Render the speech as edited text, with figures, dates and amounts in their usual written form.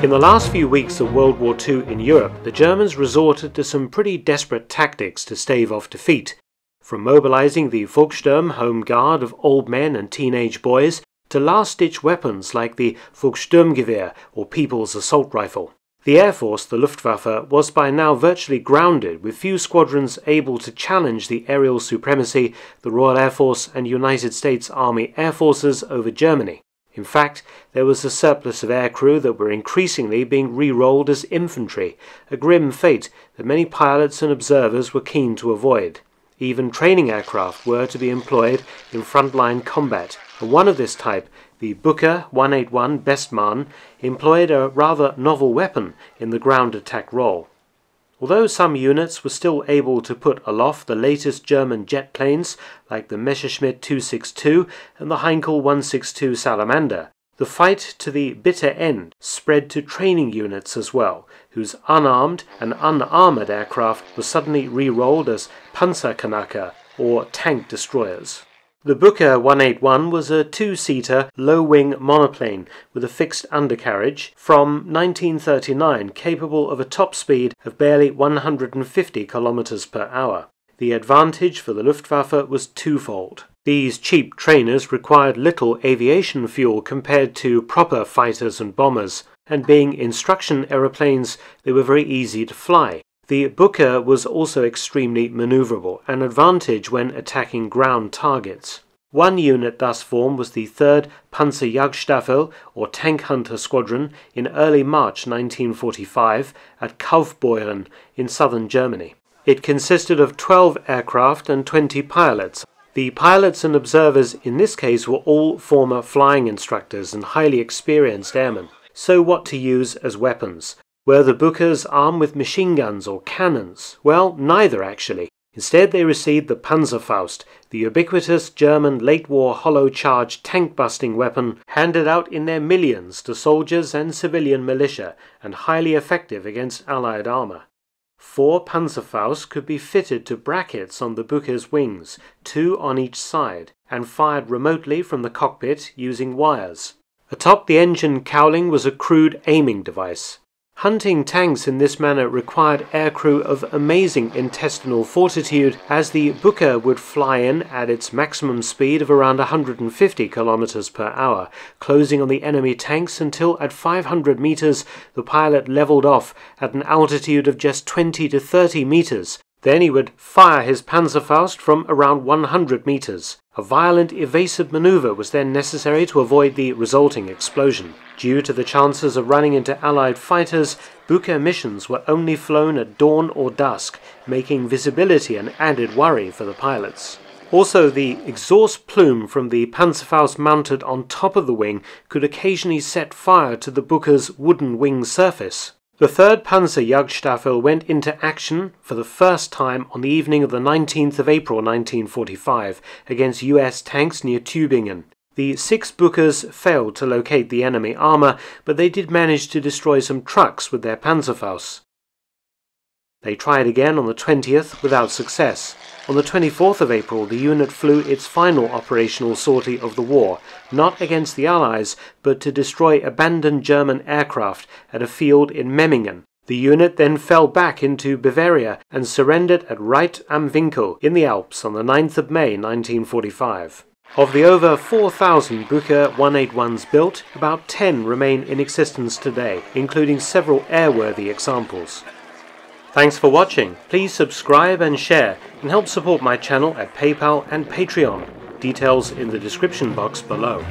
In the last few weeks of World War II in Europe, the Germans resorted to some pretty desperate tactics to stave off defeat, from mobilizing the Volkssturm home guard of old men and teenage boys to last-ditch weapons like the Volkssturmgewehr or People's Assault Rifle. The Air Force, the Luftwaffe, was by now virtually grounded, with few squadrons able to challenge the aerial supremacy, the Royal Air Force and United States Army Air Forces over Germany. In fact, there was a surplus of aircrew that were increasingly being re-rolled as infantry, a grim fate that many pilots and observers were keen to avoid. Even training aircraft were to be employed in frontline combat, and one of this type, the Bücker 181 Bestmann, employed a rather novel weapon in the ground attack role. Although some units were still able to put aloft the latest German jet planes like the Messerschmitt 262 and the Heinkel 162 Salamander, the fight to the bitter end spread to training units as well, whose unarmed and unarmoured aircraft were suddenly re-rolled as Panzerkanaka or tank destroyers. The Bücker 181 was a two-seater, low-wing monoplane with a fixed undercarriage from 1939 capable of a top speed of barely 150 km per hour. The advantage for the Luftwaffe was twofold. These cheap trainers required little aviation fuel compared to proper fighters and bombers, and being instruction aeroplanes, they were very easy to fly. The Bücker was also extremely maneuverable, an advantage when attacking ground targets. One unit thus formed was the 3rd Panzerjagdstaffel, or Tank Hunter Squadron, in early March 1945 at Kaufbeuren in southern Germany. It consisted of 12 aircraft and 20 pilots. The pilots and observers in this case were all former flying instructors and highly experienced airmen. So what to use as weapons? Were the Bückers armed with machine guns or cannons? Well, neither actually. Instead they received the Panzerfaust, the ubiquitous German late-war hollow-charged tank-busting weapon handed out in their millions to soldiers and civilian militia, and highly effective against Allied armour. 4 Panzerfausts could be fitted to brackets on the Bücker's wings, 2 on each side, and fired remotely from the cockpit using wires. Atop the engine cowling was a crude aiming device. Hunting tanks in this manner required aircrew of amazing intestinal fortitude, as the Bücker would fly in at its maximum speed of around 150 km per hour, closing on the enemy tanks until at 500 meters the pilot leveled off at an altitude of just 20 to 30 meters. Then he would fire his Panzerfaust from around 100 meters. A violent evasive maneuver was then necessary to avoid the resulting explosion. Due to the chances of running into Allied fighters, Bücker missions were only flown at dawn or dusk, making visibility an added worry for the pilots. Also, the exhaust plume from the Panzerfaust mounted on top of the wing could occasionally set fire to the Bücker's wooden wing surface. The 3rd Panzerjagdstaffel went into action for the first time on the evening of the 19th of April 1945 against US tanks near Tübingen. The 6 Bückers failed to locate the enemy armour, but they did manage to destroy some trucks with their Panzerfausts. They tried again on the 20th without success. On the 24th of April, the unit flew its final operational sortie of the war, not against the Allies, but to destroy abandoned German aircraft at a field in Memmingen. The unit then fell back into Bavaria and surrendered at Reit am Winkel in the Alps on the 9th of May 1945. Of the over 4,000 Bücker 181s built, about 10 remain in existence today, including several airworthy examples. Thanks for watching. Please subscribe and share, and help support my channel at PayPal and Patreon. Details in the description box below.